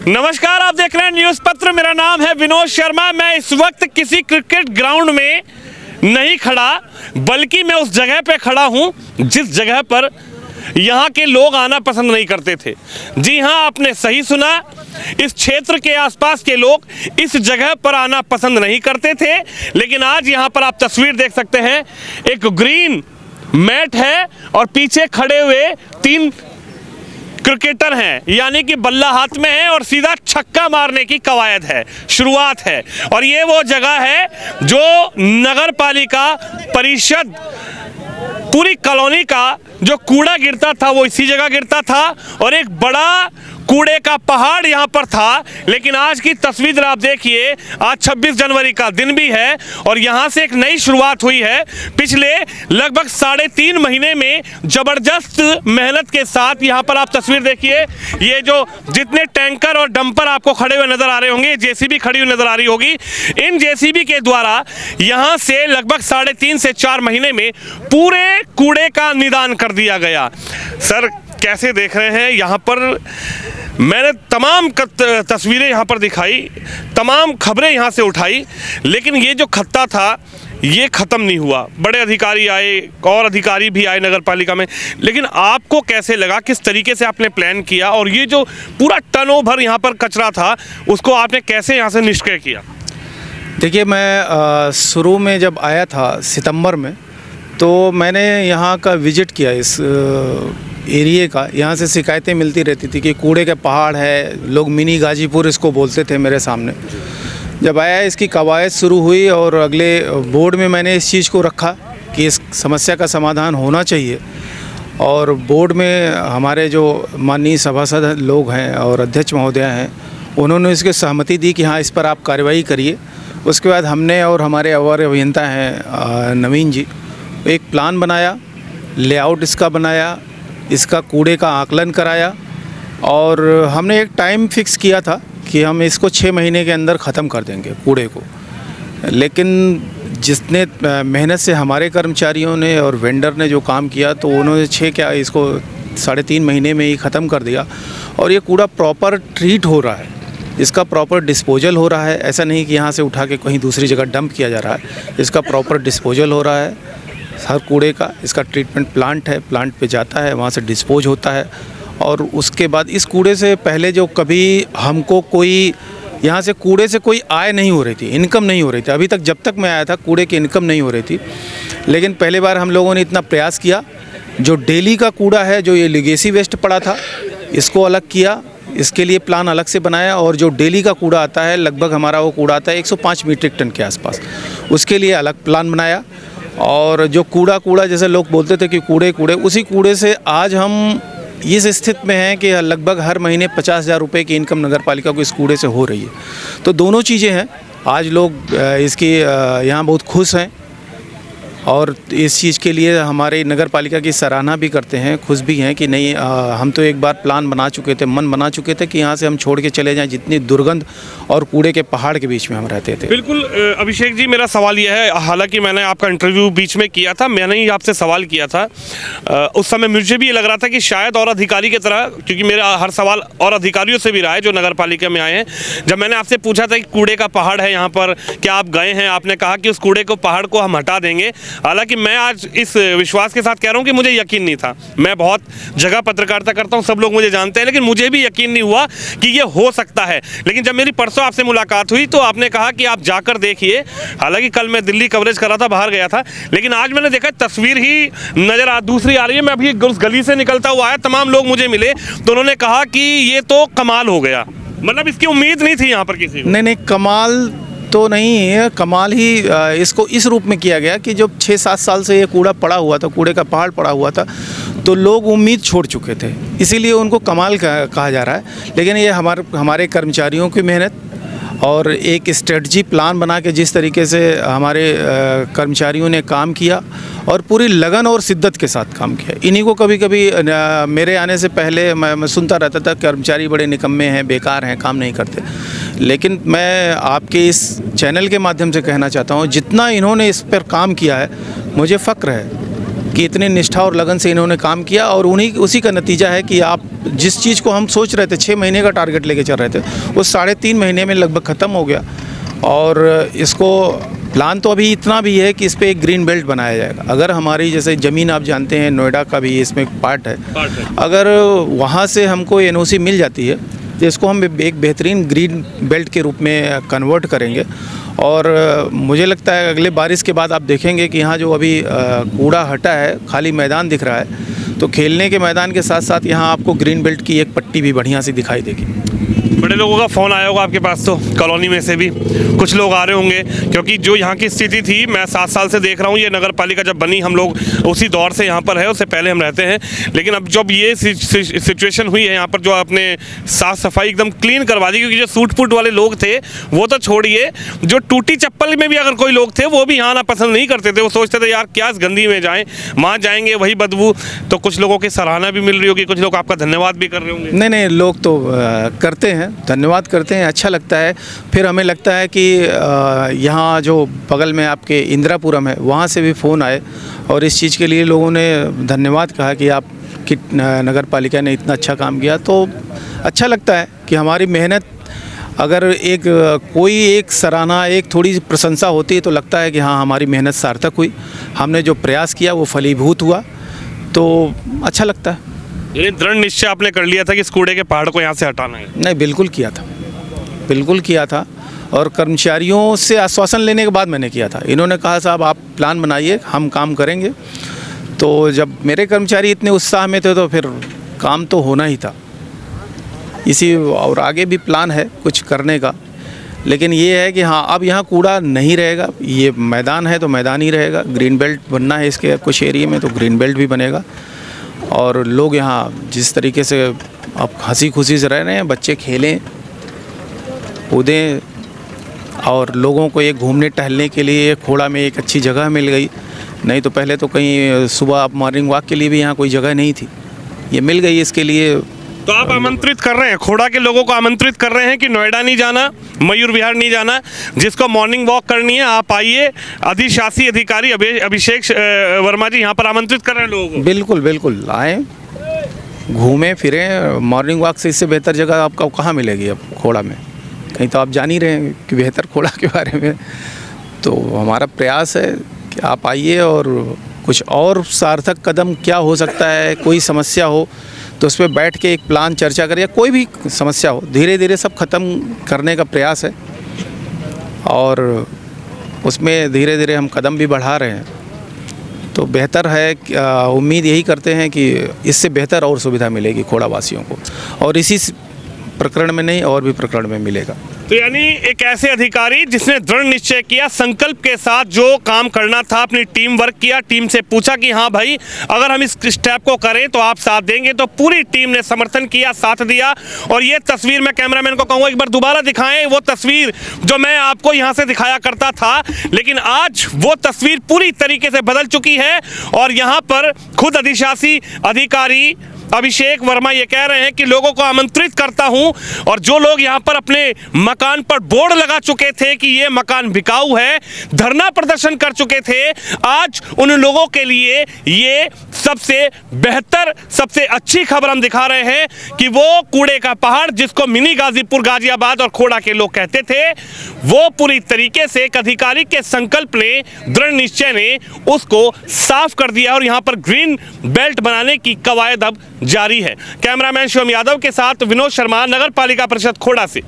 नमस्कार, आप देख रहे हैं न्यूज़ पत्र। मेरा नाम है विनोद शर्मा। मैं इस वक्त किसी क्रिकेट ग्राउंड में नहीं खड़ा, बल्कि मैं उस जगह पे खड़ा हूं जिस जगह पर यहाँ के लोग आना पसंद नहीं करते थे। जी हां, आपने सही सुना, इस क्षेत्र के आसपास के लोग इस जगह पर आना पसंद नहीं करते थे। लेकिन आज यहाँ पर आप तस्वीर देख सकते हैं, एक ग्रीन मैट है और पीछे खड़े हुए 3 क्रिकेटर हैं, यानी कि बल्ला हाथ में है और सीधा छक्का मारने की कवायद है, शुरुआत है। और ये वो जगह है जो नगर पालिका परिषद पूरी कॉलोनी का जो कूड़ा गिरता था वो इसी जगह गिरता था और एक बड़ा कूड़े का पहाड़ यहाँ पर था। लेकिन आज की तस्वीर आप देखिए, आज 26 जनवरी का दिन भी है और यहाँ से एक नई शुरुआत हुई है। पिछले लगभग 3.5 महीने में जबरदस्त मेहनत के साथ यहाँ पर आप तस्वीर देखिए, ये जो जितने टैंकर और डंपर आपको खड़े हुए नजर आ रहे होंगे, जेसीबी खड़ी हुई नजर आ रही होगी, इन जेसीबी के द्वारा यहाँ से लगभग 3.5 से 4 महीने में पूरे कूड़े का निदान कर दिया गया। सर, कैसे देख रहे हैं? यहाँ पर मैंने तमाम तस्वीरें यहाँ पर दिखाई, तमाम खबरें यहाँ से उठाई, लेकिन ये जो खत्ता था ये ख़त्म नहीं हुआ। बड़े अधिकारी आए और अधिकारी भी आए नगर पालिका में, लेकिन आपको कैसे लगा, किस तरीके से आपने प्लान किया और ये जो पूरा टर्नओवर यहाँ पर कचरा था उसको आपने कैसे यहाँ से निष्क्रिय किया? देखिए, मैं शुरू में जब आया था सितंबर में, तो मैंने यहाँ का विजिट किया, इस एरिए का। यहाँ से शिकायतें मिलती रहती थी कि कूड़े के पहाड़ है, लोग मिनी गाजीपुर इसको बोलते थे मेरे सामने। जब आया, इसकी कवायद शुरू हुई और अगले बोर्ड में मैंने इस चीज़ को रखा कि इस समस्या का समाधान होना चाहिए। और बोर्ड में हमारे जो माननीय सभासद लोग हैं और अध्यक्ष महोदय हैं, उन्होंने इसकी सहमति दी कि हाँ, इस पर आप कार्रवाई करिए। उसके बाद हमने और हमारे अवर अभियंता हैं नवीन जी, एक प्लान बनाया, लेआउट इसका बनाया, इसका कूड़े का आकलन कराया और हमने एक टाइम फिक्स किया था कि हम इसको 6 महीने के अंदर ख़त्म कर देंगे कूड़े को। लेकिन जितने मेहनत से हमारे कर्मचारियों ने और वेंडर ने जो काम किया, तो उन्होंने इसको 3.5 महीने में ही ख़त्म कर दिया। और ये कूड़ा प्रॉपर ट्रीट हो रहा है, इसका प्रॉपर डिस्पोजल हो रहा है। ऐसा नहीं कि यहाँ से उठा के कहीं दूसरी जगह डंप किया जा रहा है, इसका प्रॉपर डिस्पोजल हो रहा है हर कूड़े का। इसका ट्रीटमेंट प्लांट है, प्लांट पे जाता है, वहाँ से डिस्पोज होता है। और उसके बाद इस कूड़े से पहले जो कभी हमको कोई यहाँ से कूड़े से कोई आय नहीं हो रही थी, इनकम नहीं हो रही थी। अभी तक जब तक मैं आया था कूड़े की इनकम नहीं हो रही थी। लेकिन पहले बार हम लोगों ने इतना प्रयास किया, जो डेली का कूड़ा है, जो ये लिगेसी वेस्ट पड़ा था, इसको अलग किया, इसके लिए प्लान अलग से बनाया। और जो डेली का कूड़ा आता है, लगभग हमारा वो कूड़ा आता है 105 मीट्रिक टन के आसपास, उसके लिए अलग प्लान बनाया। और जो कूड़ा जैसे लोग बोलते थे कि कूड़े, उसी कूड़े से आज हम इस स्थिति में हैं कि लगभग हर महीने 50,000 रुपये की इनकम नगर पालिका को इस कूड़े से हो रही है। तो दोनों चीज़ें हैं। आज लोग इसकी यहाँ बहुत खुश हैं और इस चीज़ के लिए हमारे नगर पालिका की सराहना भी करते हैं, खुश भी हैं कि नहीं, हम तो एक बार प्लान बना चुके थे, मन बना चुके थे कि यहाँ से हम छोड़ के चले जाएं, जितनी दुर्गंध और कूड़े के पहाड़ के बीच में हम रहते थे। बिल्कुल अभिषेक जी, मेरा सवाल यह है, हालांकि मैंने आपका इंटरव्यू बीच में किया था, मैंने ही आपसे सवाल किया था, उस समय मुझे भी ये लग रहा था कि शायद और अधिकारी की तरह, क्योंकि मेरा हर सवाल और अधिकारियों से भी रहा है जो नगर पालिका में आए हैं। जब मैंने आपसे पूछा था कि कूड़े का पहाड़ है यहाँ पर, क्या आप गए हैं, आपने कहा कि उस कूड़े को पहाड़ को हम हटा देंगे। हालांकि मैं आज इस विश्वास के साथ कह रहा हूं कि मुझे यकीन नहीं था। मैं बहुत जगह पत्रकारिता करता हूं, सब लोग मुझे जानते हैं, लेकिन मुझे भी यकीन नहीं हुआ कि ये हो सकता है। लेकिन जब मेरी परसों आपसे मुलाकात हुई तो आपने कहा कि आप जाकर देखिए। हालांकि कल मैं दिल्ली कवरेज कर रहा था, बाहर गया था, लेकिन आज मैंने देखा तस्वीर ही दूसरी आ रही है। मैं अभी उस गली से निकलता हुआ आया, तमाम लोग मुझे मिले तो उन्होंने कहा कि ये तो कमाल हो गया, मतलब इसकी उम्मीद नहीं थी यहाँ पर किसी को। नहीं, कमाल तो नहीं है, कमाल ही इसको इस रूप में किया गया कि जब 6-7 साल से ये कूड़ा पड़ा हुआ था, कूड़े का पहाड़ पड़ा हुआ था, तो लोग उम्मीद छोड़ चुके थे, इसीलिए उनको कमाल कहा जा रहा है। लेकिन ये हमारे कर्मचारियों की मेहनत और एक स्ट्रेटजी प्लान बना के जिस तरीके से हमारे कर्मचारियों ने काम किया और पूरी लगन और शिद्दत के साथ काम किया। इन्हीं को कभी कभी मेरे आने से पहले मैं सुनता रहता था कर्मचारी बड़े निकम्मे हैं, बेकार हैं, काम नहीं करते। लेकिन मैं आपके इस चैनल के माध्यम से कहना चाहता हूँ, जितना इन्होंने इस पर काम किया है, मुझे फ़ख्र है कि इतने निष्ठा और लगन से इन्होंने काम किया, और उसी का नतीजा है कि आप जिस चीज़ को हम सोच रहे थे 6 महीने का टारगेट लेके चल रहे थे, वो 3.5 महीने में लगभग ख़त्म हो गया। और इसको प्लान तो अभी इतना भी है कि इस पर एक ग्रीन बेल्ट बनाया जाएगा। अगर हमारी जैसे ज़मीन आप जानते हैं नोएडा का भी इसमें पार्ट है, अगर वहाँ से हमको एनओसी मिल जाती है तो इसको हम एक बेहतरीन ग्रीन बेल्ट के रूप में कन्वर्ट करेंगे। और मुझे लगता है अगले बारिश के बाद आप देखेंगे कि यहाँ जो अभी कूड़ा हटा है, खाली मैदान दिख रहा है, तो खेलने के मैदान के साथ साथ यहाँ आपको ग्रीन बेल्ट की एक पट्टी भी बढ़िया सी दिखाई देगी। बड़े लोगों का फ़ोन आया होगा आपके पास, तो कॉलोनी में से भी कुछ लोग आ रहे होंगे, क्योंकि जो यहाँ की स्थिति थी, मैं 7 साल से देख रहा हूँ। ये नगर पालिका जब बनी, हम लोग उसी दौर से यहाँ पर है, उससे पहले हम रहते हैं। लेकिन अब जब ये सिचुएशन हुई है यहाँ पर, जो आपने साफ़ सफाई एकदम क्लीन करवा दी, क्योंकि जो सूट फूट वाले लोग थे वो तो छोड़िए, जो टूटी चप्पल में भी अगर कोई लोग थे वो भी यहाँ आना पसंद नहीं करते थे। वो सोचते थे यार क्या इस गंदी में जाएँ, वहाँ जाएंगे वही बदबू। तो कुछ लोगों की सराहना भी मिल रही होगी, कुछ लोग आपका धन्यवाद भी कर रहे होंगे। नहीं, लोग तो करते हैं, धन्यवाद करते हैं, अच्छा लगता है। फिर हमें लगता है कि यहाँ जो बगल में आपके इंदिरापुरम है, वहाँ से भी फ़ोन आए और इस चीज़ के लिए लोगों ने धन्यवाद कहा कि आप कि नगर पालिका ने इतना अच्छा काम किया। तो अच्छा लगता है कि हमारी मेहनत, अगर कोई एक सराहना, एक थोड़ी प्रशंसा होती है तो लगता है कि हाँ हमारी मेहनत सार्थक हुई, हमने जो प्रयास किया वो फलीभूत हुआ, तो अच्छा लगता है। ये दृढ़ निश्चय आपने कर लिया था कि इस कूड़े के पहाड़ को यहाँ से हटाना है? नहीं, बिल्कुल किया था और कर्मचारियों से आश्वासन लेने के बाद मैंने किया था। इन्होंने कहा साहब आप प्लान बनाइए, हम काम करेंगे। तो जब मेरे कर्मचारी इतने उत्साह में थे तो फिर काम तो होना ही था। और आगे भी प्लान है कुछ करने का, लेकिन ये है कि हाँ अब यहाँ कूड़ा नहीं रहेगा, ये मैदान है तो मैदान ही रहेगा। ग्रीन बेल्ट बनना है इसके कुछ एरिया में, तो ग्रीन बेल्ट भी बनेगा। और लोग यहाँ जिस तरीके से अब हंसी खुशी से रह रहे हैं, बच्चे खेलें कूदें, और लोगों को एक घूमने टहलने के लिए खोड़ा में एक अच्छी जगह मिल गई। नहीं तो पहले तो कहीं सुबह आप मॉर्निंग वॉक के लिए भी यहाँ कोई जगह नहीं थी, ये मिल गई। इसके लिए तो आप आमंत्रित कर रहे हैं, खोड़ा के लोगों को आमंत्रित कर रहे हैं कि नोएडा नहीं जाना, मयूर विहार नहीं जाना, जिसको मॉर्निंग वॉक करनी है आप आइए। अधिशासी अधिकारी अभिषेक वर्मा जी यहाँ पर आमंत्रित कर रहे हैं लोगों को। बिल्कुल आएँ, घूमें फिरें। मॉर्निंग वॉक से इससे बेहतर जगह आपको कहाँ मिलेगी अब खोड़ा में? कहीं तो आप जान ही रहे हैं कि बेहतर खोड़ा के बारे में। तो हमारा प्रयास है कि आप आइए और कुछ और सार्थक कदम क्या हो सकता है, कोई समस्या हो तो उस पर बैठ के एक प्लान चर्चा करें, या कोई भी समस्या हो धीरे धीरे सब ख़त्म करने का प्रयास है। और उसमें धीरे धीरे हम कदम भी बढ़ा रहे हैं, तो बेहतर है। उम्मीद यही करते हैं कि इससे बेहतर और सुविधा मिलेगी खोड़ा वासियों को, और इसी प्रकरण में नहीं और भी प्रकरण में मिलेगा। तो यानी एक ऐसे अधिकारी जिसने दृढ़ निश्चय किया, संकल्प के साथ जो काम करना था, अपनी टीम वर्क किया, टीम से पूछा कि हाँ भाई अगर हम इस स्टेप को करें तो आप साथ देंगे, तो पूरी टीम ने समर्थन किया, साथ दिया। और ये तस्वीर मैं कैमरामैन को कहूँगा एक बार दोबारा दिखाएं, वो तस्वीर जो मैं आपको यहाँ से दिखाया करता था, लेकिन आज वो तस्वीर पूरी तरीके से बदल चुकी है। और यहाँ पर खुद अधिशासी अधिकारी अभिषेक वर्मा ये कह रहे हैं कि लोगों को आमंत्रित करता हूं, और जो लोग यहां पर अपने मकान पर बोर्ड लगा चुके थे कि ये मकान बिकाऊ है, धरना प्रदर्शन कर चुके थे, आज उन लोगों के लिए ये सबसे बेहतर, सबसे अच्छी खबर हम दिखा रहे हैं कि वो कूड़े का पहाड़ जिसको मिनी गाजीपुर, गाजियाबाद और खोड़ा के लोग कहते थे, वो पूरी तरीके से एक अधिकारी के संकल्प ने, दृढ़ निश्चय ने उसको साफ कर दिया। और यहां पर ग्रीन बेल्ट बनाने की कवायद अब जारी है। कैमरामैन शिवम यादव के साथ विनोद शर्मा, नगर पालिका परिषद खोड़ा से।